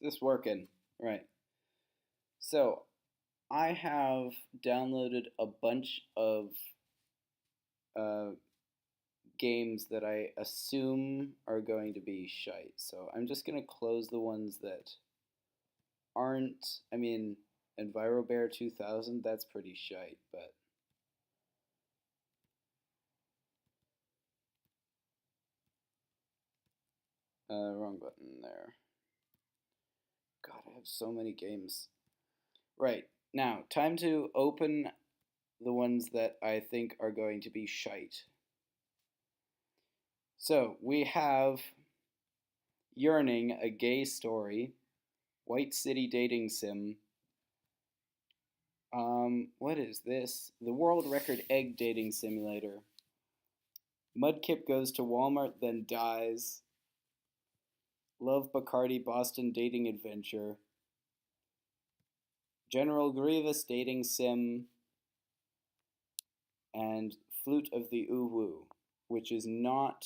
Is this working? Right. So, I have downloaded a bunch of uh, games that I assume are going to be shite. So, I'm just going to close the ones that aren't. I mean, EnviroBear 2000, that's pretty shite, but. Wrong button there. God, I have so many games. Right. Now, time to open the ones that I think are going to be shite. So, we have Yearning, a gay story, White City dating sim. What is this? The world record egg dating simulator. Mudkip goes to Walmart, then dies. Love Bacardi Boston dating adventure. General Grievous dating sim. And Flute of the Uwu, which is not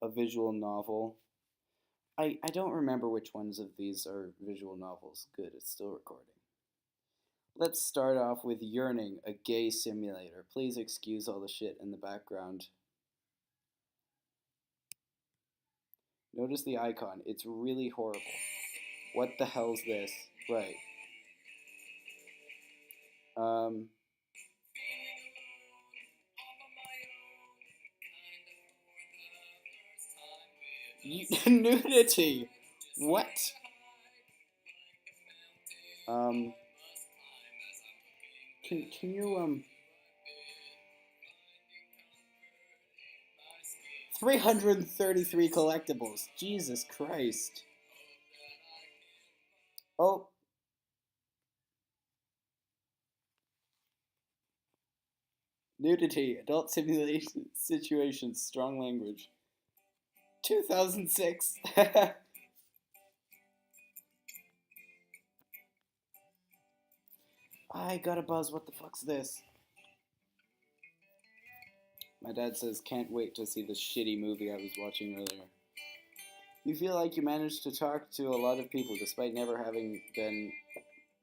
a visual novel. I don't remember which ones of these are visual novels. Good, it's still recording. Let's start off with Yearning, a gay simulator. Please excuse all the shit in the background. Notice the icon. It's really horrible. What the hell's this? Right. Nudity! What? Can you, 333 collectibles. Jesus Christ. Oh. Nudity, adult simulation situations, strong language. 2006. I got a buzz. What the fuck's this? My dad says, can't wait to see this shitty movie I was watching earlier. You feel like you managed to talk to a lot of people despite never having been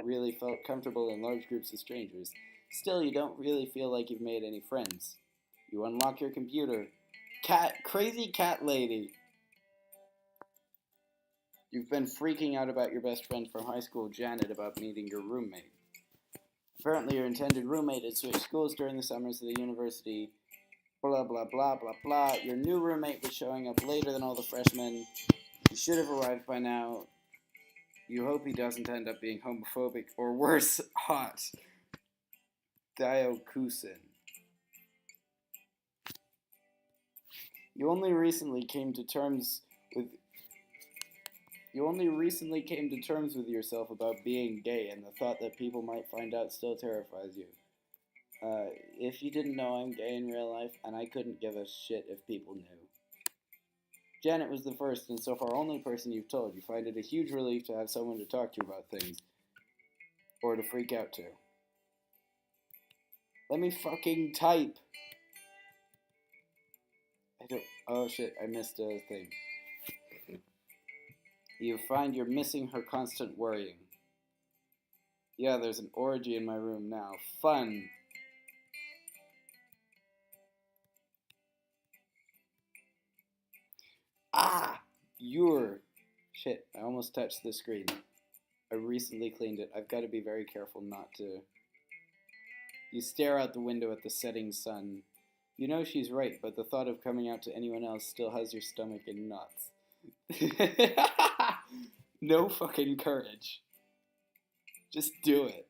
really felt comfortable in large groups of strangers. Still, you don't really feel like you've made any friends. You unlock your computer. Crazy cat lady. You've been freaking out about your best friend from high school, Janet, about meeting your roommate. Apparently, your intended roommate had switched schools during the summers to the university. Blah, blah, blah, blah, blah. Your new roommate was showing up later than all the freshmen. You should have arrived by now. You hope he doesn't end up being homophobic or worse, hot. Diokusin. You only recently came to terms with yourself about being gay, and the thought that people might find out still terrifies you. If you didn't know, I'm gay in real life, and I couldn't give a shit if people knew. Janet was the first and so far only person you've told. You find it a huge relief to have someone to talk to about things. Or to freak out to. Let me fucking type. Oh shit, I missed a thing. You find you're missing her constant worrying. Yeah, there's an orgy in my room now. Fun. Ah! Shit, I almost touched the screen. I recently cleaned it. I've got to be very careful not to... You stare out the window at the setting sun. You know she's right, but the thought of coming out to anyone else still has your stomach in knots. No fucking courage. Just do it.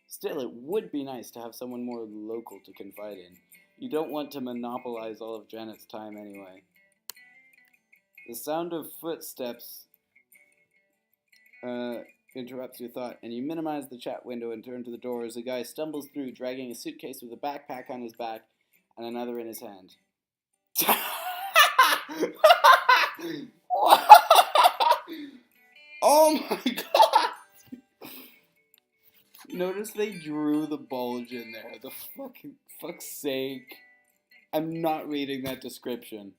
Still, it would be nice to have someone more local to confide in. You don't want to monopolize all of Janet's time anyway. The sound of footsteps interrupts your thought, and you minimize the chat window and turn to the door as a guy stumbles through, dragging a suitcase with a backpack on his back and another in his hand. Oh my god! Notice they drew the bulge in there. The fuck's sake. I'm not reading that description.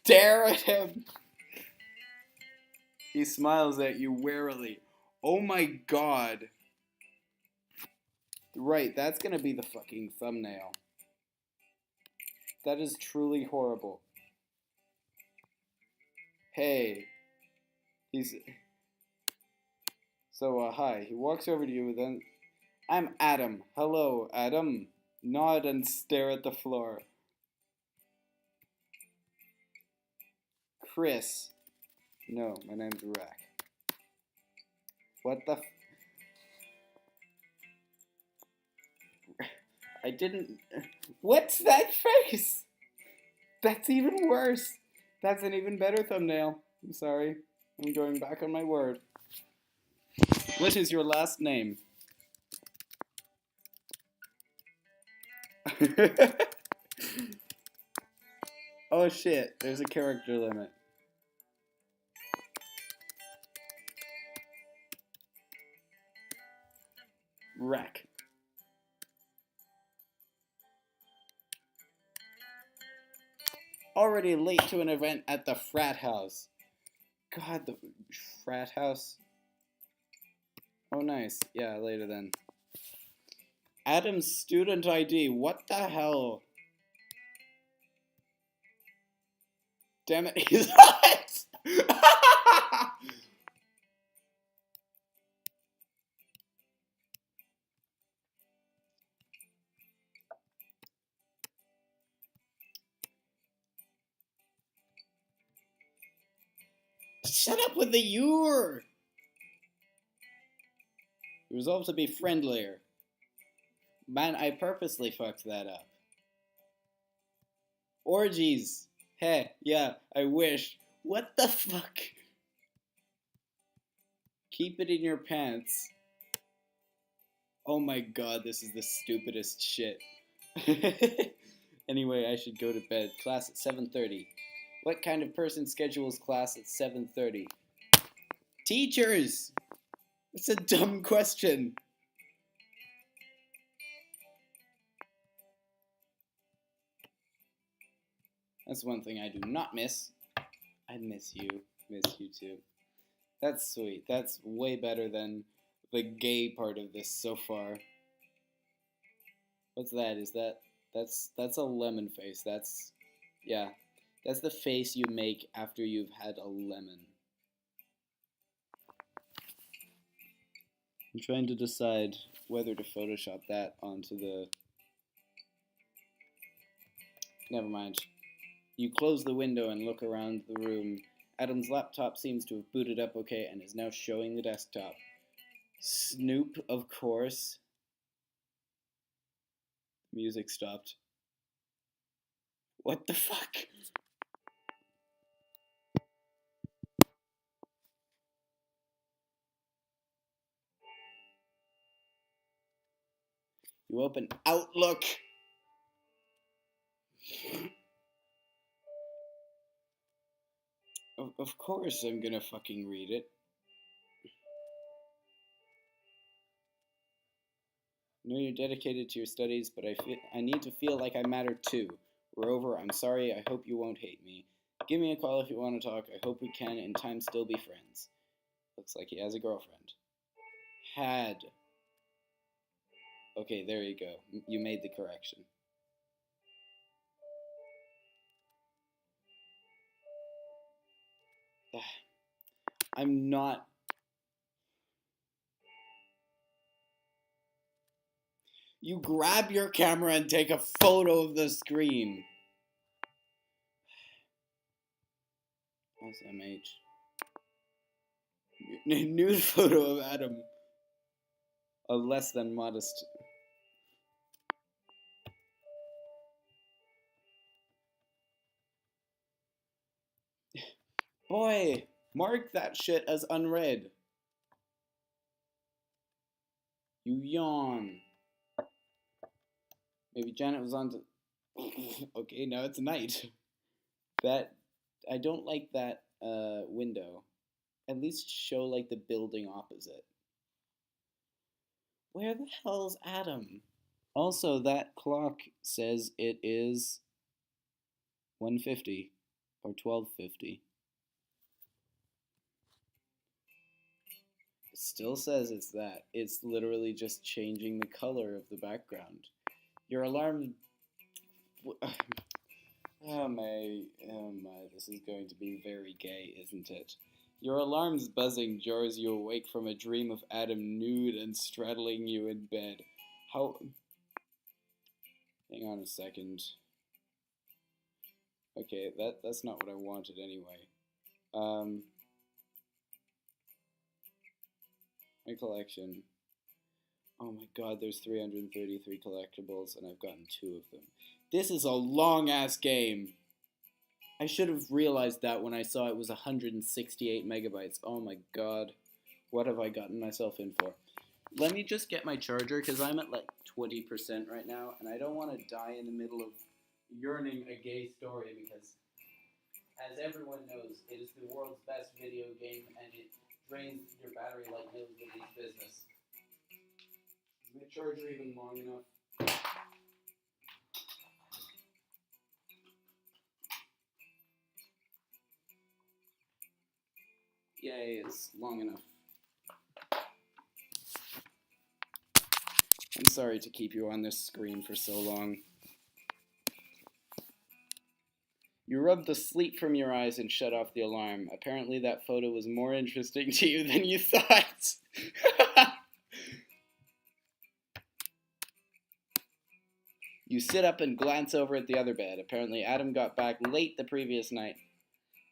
stare at him. He smiles at you warily. Oh my god. Right, that's gonna be the fucking thumbnail. That is truly horrible. Hey. He's... So, hi. He walks over to you, then... I'm Adam. Hello, Adam. Nod and stare at the floor. Chris. No, my name's Rack. What the I didn't... What's that face? That's even worse. That's an even better thumbnail. I'm sorry. I'm going back on my word. What is your last name? Oh shit, there's a character limit. Wreck. Already late to an event at the frat house. God, the frat house. Oh nice. Yeah, later then. Adam's student ID. What the hell? Damn it, he's hot! Shut up with the "you're." Resolve to be friendlier. Man, I purposely fucked that up. Orgies. Heh, yeah, I wish. What the fuck? Keep it in your pants. Oh my god, this is the stupidest shit. Anyway, I should go to bed. Class at 7:30. What kind of person schedules class at 7:30? Teachers! It's a dumb question. That's one thing I do not miss. I miss you. Miss you too. That's sweet. That's way better than the gay part of this so far. What's that? Is that's a lemon face. Yeah. That's the face you make after you've had a lemon. I'm trying to decide whether to Photoshop that onto the... Never mind. You close the window and look around the room. Adam's laptop seems to have booted up okay and is now showing the desktop. Snoop, of course. Music stopped. What the fuck? You open Outlook. Of course I'm gonna fucking read it. I know you're dedicated to your studies, but I need to feel like I matter too. We're over. I'm sorry. I hope you won't hate me. Give me a call if you want to talk. I hope we can in time still be friends. Looks like he has a girlfriend. Had. Okay, there you go. You made the correction. I'm not... You grab your camera and take a photo of the screen. SMH. Nude photo of Adam. A less than modest... Boy, mark that shit as unread. You yawn. Maybe Janet was on to... Okay, now it's night. That... I don't like that window. At least show like the building opposite. Where the hell's Adam? Also, that clock says it is 1:50. Or 12:50. It still says it's that. It's literally just changing the color of the background. Your alarm. Oh my, this is going to be very gay, isn't it? Your alarm's buzzing jars you awake from a dream of Adam nude and straddling you in bed. How. Hang on a second. Okay, that's not what I wanted anyway. My collection. Oh my god, there's 333 collectibles, and I've gotten 2 of them. This is a long-ass game! I should have realized that when I saw it was 168 megabytes. Oh my god. What have I gotten myself in for? Let me just get my charger, because I'm at like 20% right now, and I don't want to die in the middle of yearning a gay story, because, as everyone knows, it is the world's best video game, and it drains your battery like nobody's business. Is my charger even long enough? Yay, it's long enough. I'm sorry to keep you on this screen for so long. You rubbed the sleep from your eyes and shut off the alarm. Apparently that photo was more interesting to you than you thought. You sit up and glance over at the other bed. Apparently Adam got back late the previous night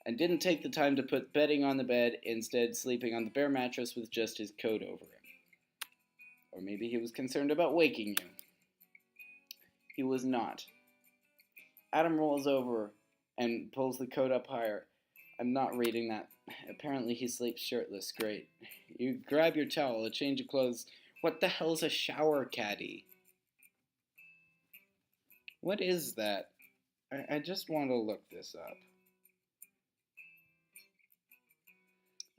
and didn't take the time to put bedding on the bed, instead sleeping on the bare mattress with just his coat over him. Or maybe he was concerned about waking you. He was not. Adam rolls over and pulls the coat up higher. I'm not reading that. Apparently he sleeps shirtless. Great. You grab your towel, a change of clothes. What the hell's a shower caddy? What is that? I just want to look this up.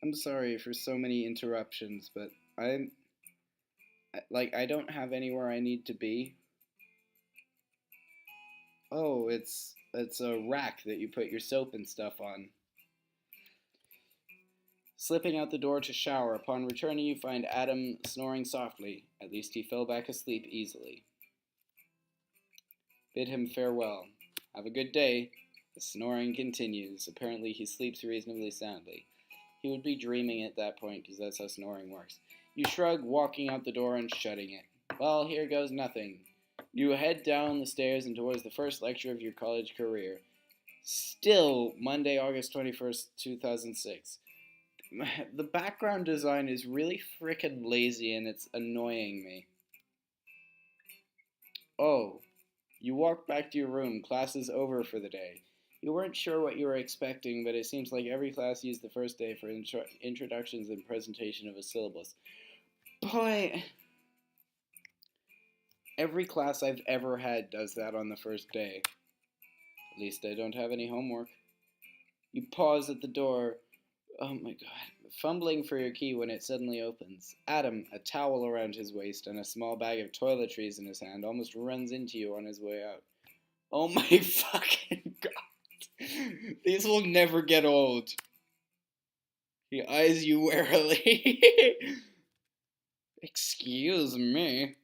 I'm sorry for so many interruptions, but I don't have anywhere I need to be. Oh, it's a rack that you put your soap and stuff on. Slipping out the door to shower, upon returning you find Adam snoring softly. At least he fell back asleep easily. Bid him farewell. Have a good day. The snoring continues. Apparently he sleeps reasonably soundly. He would be dreaming at that point, because that's how snoring works. You shrug, walking out the door and shutting it. Well, here goes nothing. You head down the stairs and towards the first lecture of your college career. Still, Monday, August 21st, 2006. The background design is really frickin' lazy and it's annoying me. Oh, you walk back to your room. Class is over for the day. You weren't sure what you were expecting, but it seems like every class used the first day for introductions and presentation of a syllabus. Boy, every class I've ever had does that on the first day. At least I don't have any homework. You pause at the door. Oh my god. Fumbling for your key when it suddenly opens. Adam, a towel around his waist and a small bag of toiletries in his hand, almost runs into you on his way out. Oh my fucking god. These will never get old. He eyes you warily. Excuse me.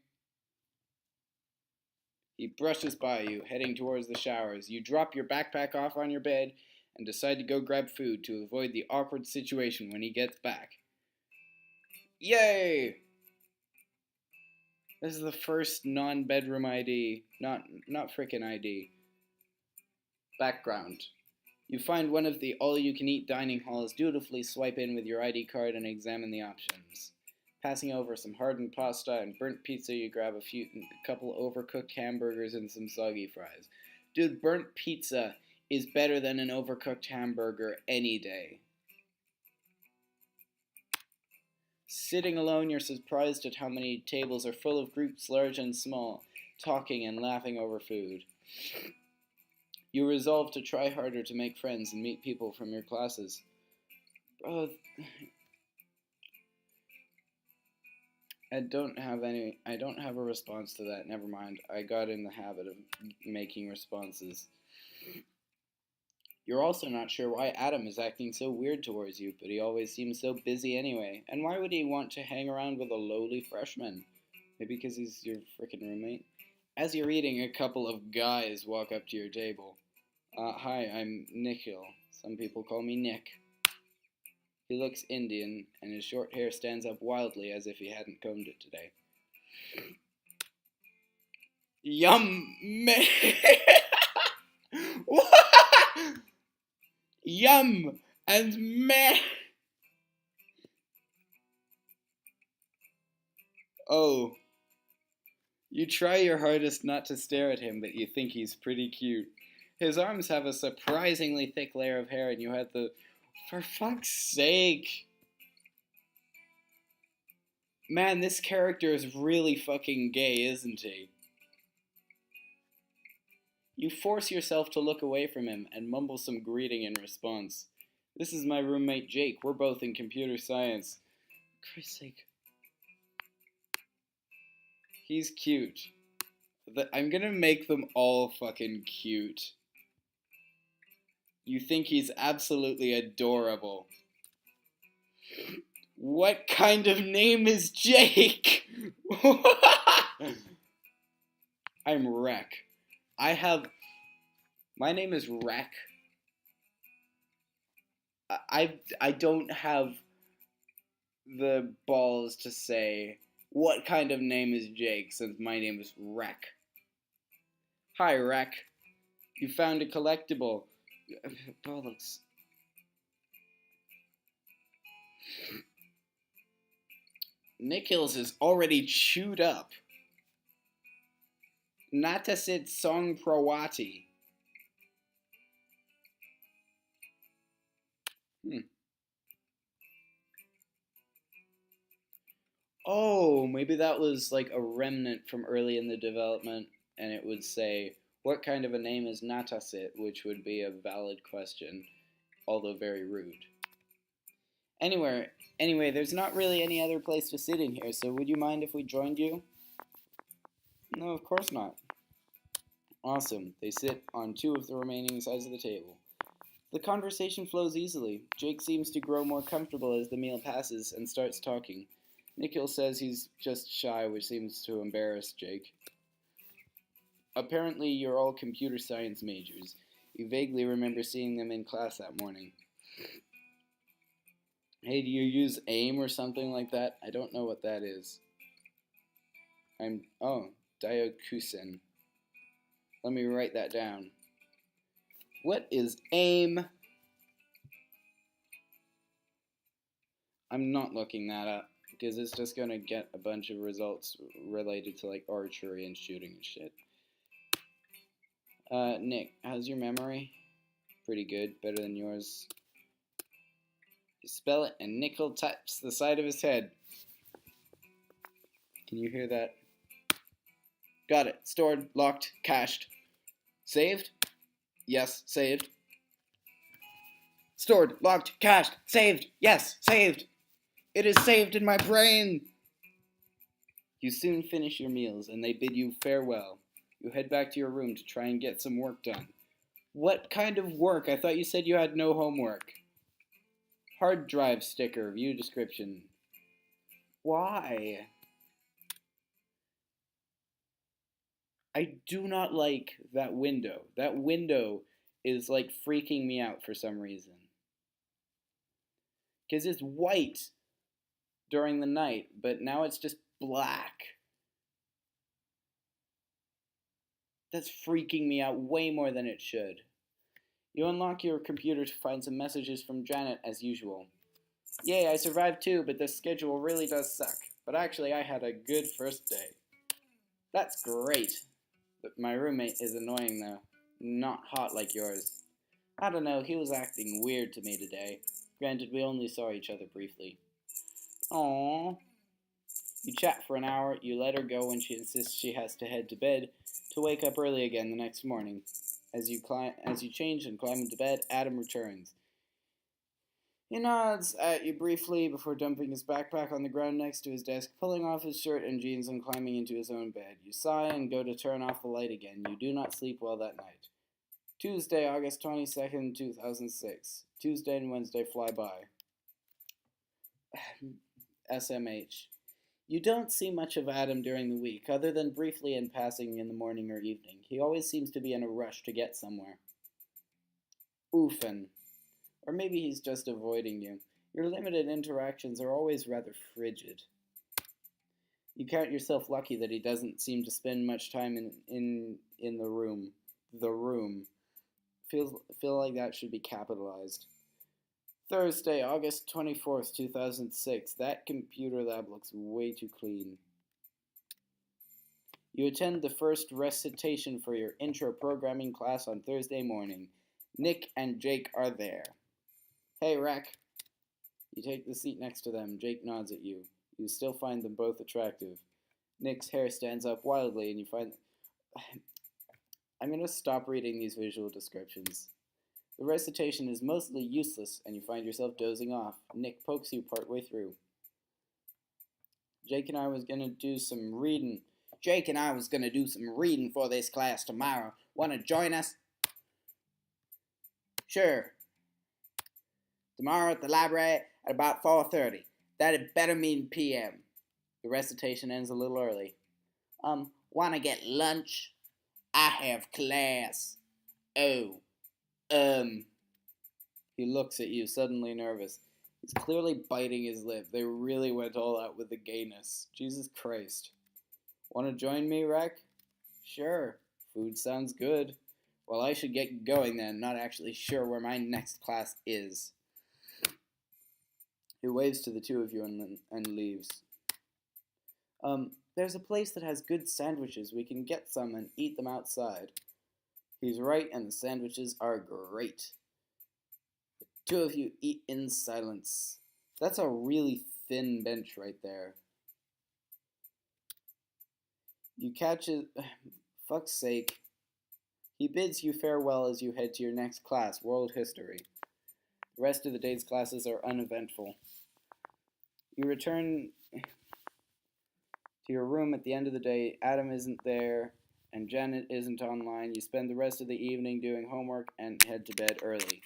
He brushes by you, heading towards the showers. You drop your backpack off on your bed and decide to go grab food to avoid the awkward situation when he gets back. Yay! This is the first non-bedroom ID. Not frickin' ID. Background. You find one of the all-you-can-eat dining halls, dutifully swipe in with your ID card and examine the options. Passing over some hardened pasta and burnt pizza, you grab a couple overcooked hamburgers and some soggy fries. Dude, burnt pizza is better than an overcooked hamburger any day. Sitting alone, you're surprised at how many tables are full of groups large and small, talking and laughing over food. You resolve to try harder to make friends and meet people from your classes. Bro, I don't have a response to that. Never mind. I got in the habit of making responses. You're also not sure why Adam is acting so weird towards you, but he always seems so busy anyway. And why would he want to hang around with a lowly freshman? Maybe because he's your frickin' roommate? As you're eating, a couple of guys walk up to your table. Hi, I'm Nikhil. Some people call me Nick. He looks Indian, and his short hair stands up wildly as if he hadn't combed it today. Yum! Yum! And meh! Oh. You try your hardest not to stare at him, but you think he's pretty cute. His arms have a surprisingly thick layer of hair, and you had the... For fuck's sake! Man, this character is really fucking gay, isn't he? You force yourself to look away from him and mumble some greeting in response. This is my roommate Jake. We're both in computer science. For Christ's sake. He's cute. I'm gonna make them all fucking cute. You think he's absolutely adorable. What kind of name is Jake? I'm Rek. My name is Rek. I don't have the balls to say what kind of name is Jake since my name is Rek. Hi, Rek. You found a collectible. Bollocks. Nikhil's is already chewed up. Natasit Song Prawati. Oh, maybe that was like a remnant from early in the development, and it would say, what kind of a name is Natasit, which would be a valid question, although very rude. Anyway, there's not really any other place to sit in here, so would you mind if we joined you? No, of course not. Awesome. They sit on two of the remaining sides of the table. The conversation flows easily. Jake seems to grow more comfortable as the meal passes and starts talking. Nikhil says he's just shy, which seems to embarrass Jake. Apparently, you're all computer science majors. You vaguely remember seeing them in class that morning. Hey, do you use AIM or something like that? I don't know what that is. Diokusin. Let me write that down. What is AIM? I'm not looking that up, because it's just gonna get a bunch of results related to like archery and shooting and shit. Nick, how's your memory? Pretty good, better than yours. You spell it, and Nikhil taps the side of his head. Can you hear that? Got it. Stored, locked, cached. Saved? Yes, saved. Stored, locked, cached, saved. Yes, saved. It is saved in my brain. You soon finish your meals, and they bid you farewell. You head back to your room to try and get some work done. What kind of work? I thought you said you had no homework. Hard drive sticker, view description. Why? I do not like that window. That window is like freaking me out for some reason. Because it's white during the night, but now it's just black. That's freaking me out way more than it should. You unlock your computer to find some messages from Janet as usual. Yay, I survived too, but this schedule really does suck. But actually, I had a good first day. That's great. But my roommate is annoying though. Not hot like yours. I don't know, he was acting weird to me today. Granted, we only saw each other briefly. Aww. You chat for an hour, you let her go when she insists she has to head to bed, to wake up early again the next morning. As you change and climb into bed, Adam returns. He nods at you briefly before dumping his backpack on the ground next to his desk, pulling off his shirt and jeans and climbing into his own bed. You sigh and go to turn off the light again. You do not sleep well that night. Tuesday, August 22nd, 2006. Tuesday and Wednesday fly by. SMH. You don't see much of Adam during the week, other than briefly in passing in the morning or evening. He always seems to be in a rush to get somewhere. Oofin. Or maybe he's just avoiding you. Your limited interactions are always rather frigid. You count yourself lucky that he doesn't seem to spend much time in the room. The room. Feel like that should be capitalized. Thursday, August 24th, 2006. That computer lab looks way too clean. You attend the first recitation for your intro programming class on Thursday morning. Nick and Jake are there. Hey, Rec. You take the seat next to them. Jake nods at you. You still find them both attractive. Nick's hair stands up wildly, and you find... I'm going to stop reading these visual descriptions. The recitation is mostly useless, and you find yourself dozing off. Nick pokes you partway through. Jake and I was going to do some reading for this class tomorrow. Want to join us? Sure. Tomorrow at the library at about 4:30. That'd better mean p.m. The recitation ends a little early. Want to get lunch? I have class. Oh. He looks at you, suddenly nervous. He's clearly biting his lip. They really went all out with the gayness. Jesus Christ. Want to join me, Rec? Sure. Food sounds good. Well, I should get going then. Not actually sure where my next class is. He waves to the two of you and leaves. There's a place that has good sandwiches. We can get some and eat them outside. He's right, and the sandwiches are great. The two of you eat in silence. That's a really thin bench right there. You catch it. Fuck's sake. He bids you farewell as you head to your next class, World History. The rest of the day's classes are uneventful. You return to your room at the end of the day. Adam isn't there, and Janet isn't online. You spend the rest of the evening doing homework and head to bed early.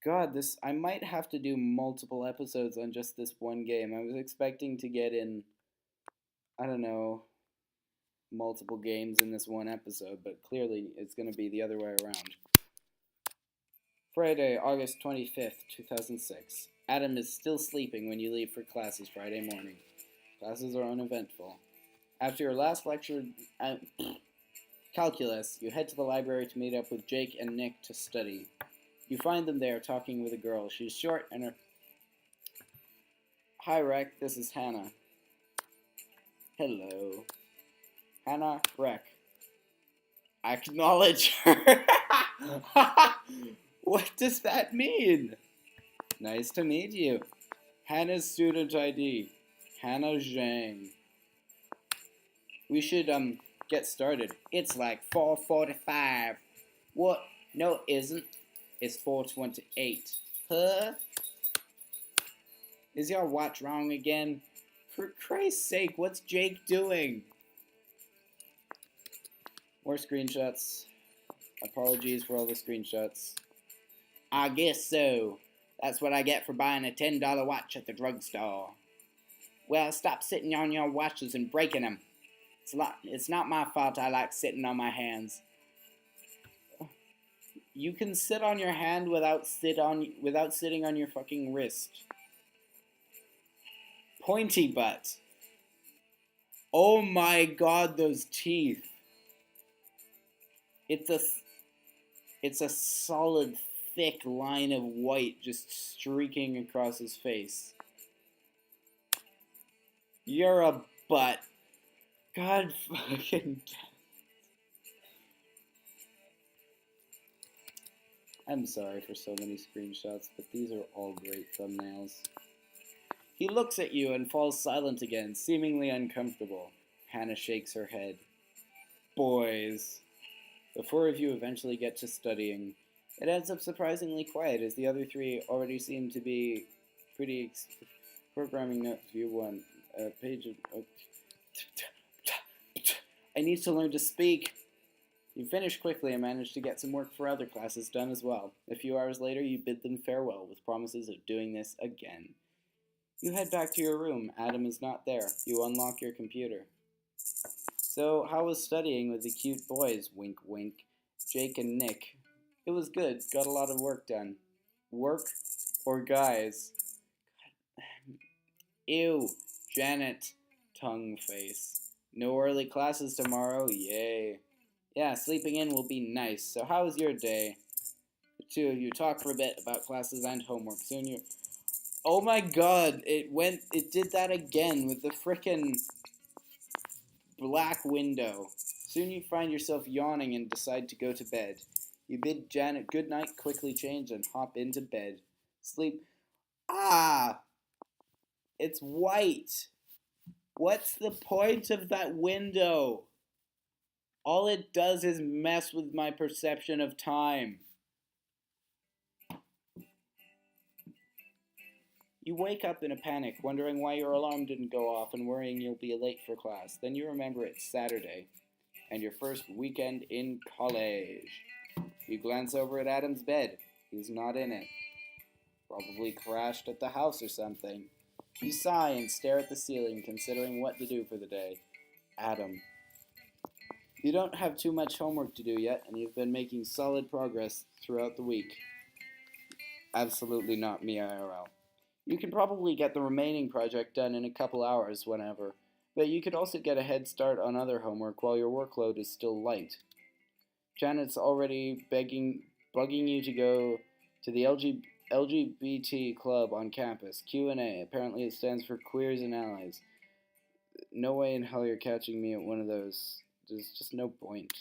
God, I might have to do multiple episodes on just this one game. I was expecting to get in, I don't know, multiple games in this one episode, but clearly it's going to be the other way around. Friday, August 25th, 2006. Adam is still sleeping when you leave for classes Friday morning. Classes are uneventful. After your last lecture, calculus, you head to the library to meet up with Jake and Nick to study. You find them there talking with a girl. She's short and her... Hi, Rec. This is Hannah. Hello. Hannah, Rec. Acknowledge her. What does that mean? Nice to meet you. Hannah's student ID. Hannah Zhang. We should, get started. It's like 4:45. What? No, it isn't. It's 4:28. Huh? Is your watch wrong again? For Christ's sake, what's Jake doing? More screenshots. Apologies for all the screenshots. I guess so. That's what I get for buying a $10 watch at the drugstore. Well, stop sitting on your watches and breaking them. It's not my fault I like sitting on my hands. You can sit on your hand without sitting on your fucking wrist. Pointy butt. Oh my god, those teeth. It's a solid, thick line of white just streaking across his face. You're a butt. God fucking... I'm sorry for so many screenshots, but these are all great thumbnails. He looks at you and falls silent again, seemingly uncomfortable. Hannah shakes her head. Boys. The four of you eventually get to studying. It ends up surprisingly quiet, as the other three already seem to be pretty... Programming notes, view 1. Page of... I need to learn to speak. You finish quickly and manage to get some work for other classes done as well. A few hours later, you bid them farewell with promises of doing this again. You head back to your room. Adam is not there. You unlock your computer. So, how was studying with the cute boys? Wink, wink. Jake and Nick. It was good. Got a lot of work done. Work or guys? Ew. Janet. Tongue face. No early classes tomorrow. Yay. Yeah, sleeping in will be nice. So how was your day? The two of you talk for a bit about classes and homework. Soon you... Oh my god, it did that again with the frickin' black window. Soon you find yourself yawning and decide to go to bed. You bid Janet good night, quickly change, and hop into bed. Sleep. Ah! It's white. What's the point of that window? All it does is mess with my perception of time. You wake up in a panic, wondering why your alarm didn't go off and worrying you'll be late for class. Then you remember it's Saturday and your first weekend in college. You glance over at Adam's bed. He's not in it. Probably crashed at the house or something. You sigh and stare at the ceiling, considering what to do for the day. Adam. You don't have too much homework to do yet, and you've been making solid progress throughout the week. Absolutely not me IRL. You can probably get the remaining project done in a couple hours whenever, but you could also get a head start on other homework while your workload is still light. Janet's already bugging you to go to the LGBT club on campus. Q&A. Apparently it stands for Queers and Allies. No way in hell you're catching me at one of those. There's just no point.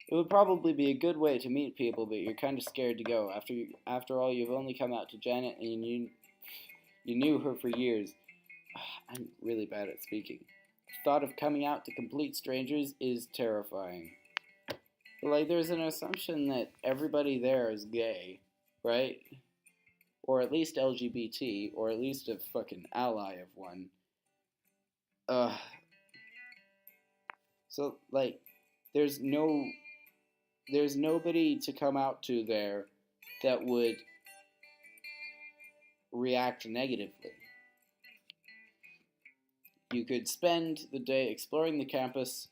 It would probably be a good way to meet people, but you're kind of scared to go. After all, you've only come out to Janet and you knew her for years. I'm really bad at speaking. The thought of coming out to complete strangers is terrifying. Like, there's an assumption that everybody there is gay, right? Or at least LGBT, or at least a fucking ally of one. So, like, there's nobody to come out to there that would react negatively. You could spend the day exploring the campus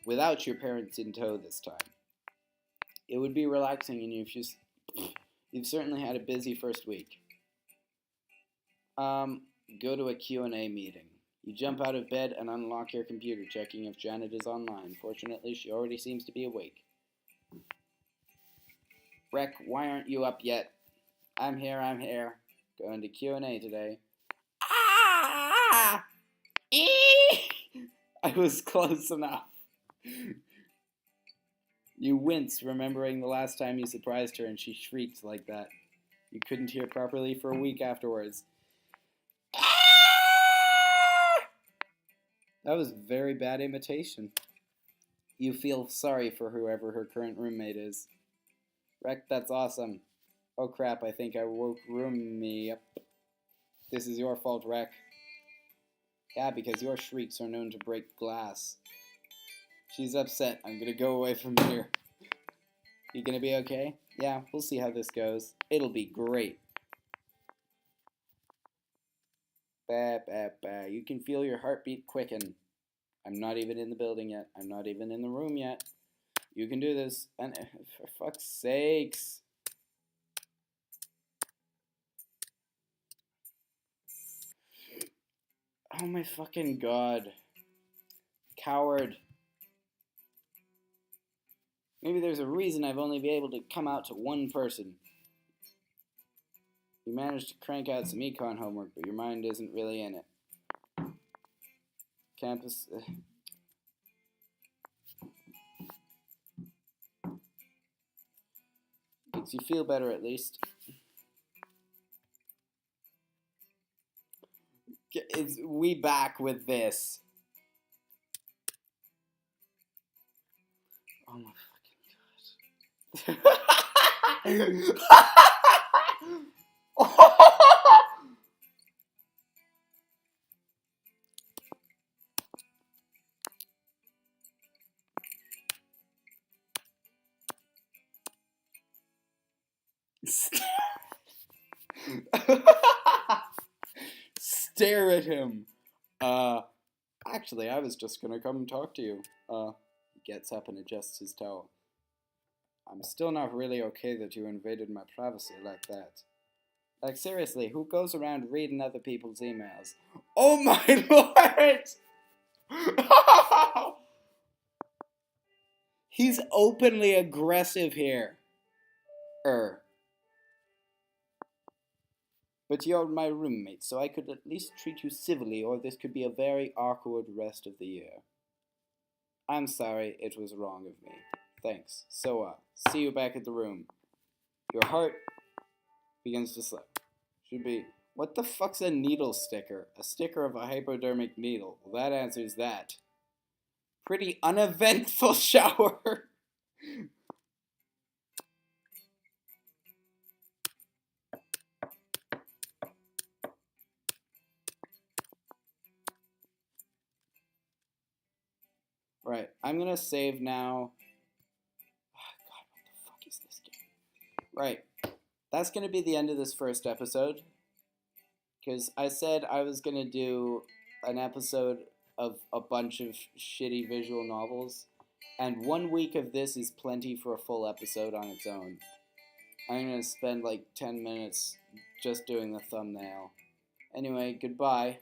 without your parents in tow this time. It would be relaxing, and you've certainly had a busy first week. Go to a Q&A meeting. You jump out of bed and unlock your computer, checking if Janet is online. Fortunately, she already seems to be awake. Rec, why aren't you up yet? I'm here. Going to Q&A today. Ah! I was close enough. You wince, remembering the last time you surprised her and she shrieked like that. You couldn't hear properly for a week afterwards. That was very bad imitation. You feel sorry for whoever her current roommate is. Rec, that's awesome. Oh crap, I think I woke me up. This is your fault, Rec. Yeah, because your shrieks are known to break glass. She's upset. I'm gonna go away from here. You gonna be okay? Yeah, we'll see how this goes. It'll be great. Ba, ba, ba. You can feel your heartbeat quicken. I'm not even in the building yet. I'm not even in the room yet. You can do this. And for fuck's sakes. Oh my fucking god. Coward. Maybe there's a reason I've only been able to come out to one person. You managed to crank out some econ homework, but your mind isn't really in it. Campus... makes you feel better, at least. We back with this. Oh my fucking god. Stare at him. Actually, I was just gonna come and talk to you. He gets up and adjusts his towel. I'm still not really okay that you invaded my privacy like that. Like, seriously, who goes around reading other people's emails? Oh my lord! He's openly aggressive here. But you're my roommate, so I could at least treat you civilly, or this could be a very awkward rest of the year. I'm sorry, it was wrong of me. Thanks. So, see you back at the room. Your heart begins to slip. Should be, what the fuck's a needle sticker? A sticker of a hypodermic needle. Well, that answers that. Pretty uneventful shower. Right, I'm gonna save now. Oh, God, what the fuck is this game? Right, that's gonna be the end of this first episode. Because I said I was gonna do an episode of a bunch of shitty visual novels, and 1 week of this is plenty for a full episode on its own. I'm gonna spend like 10 minutes just doing the thumbnail. Anyway, goodbye.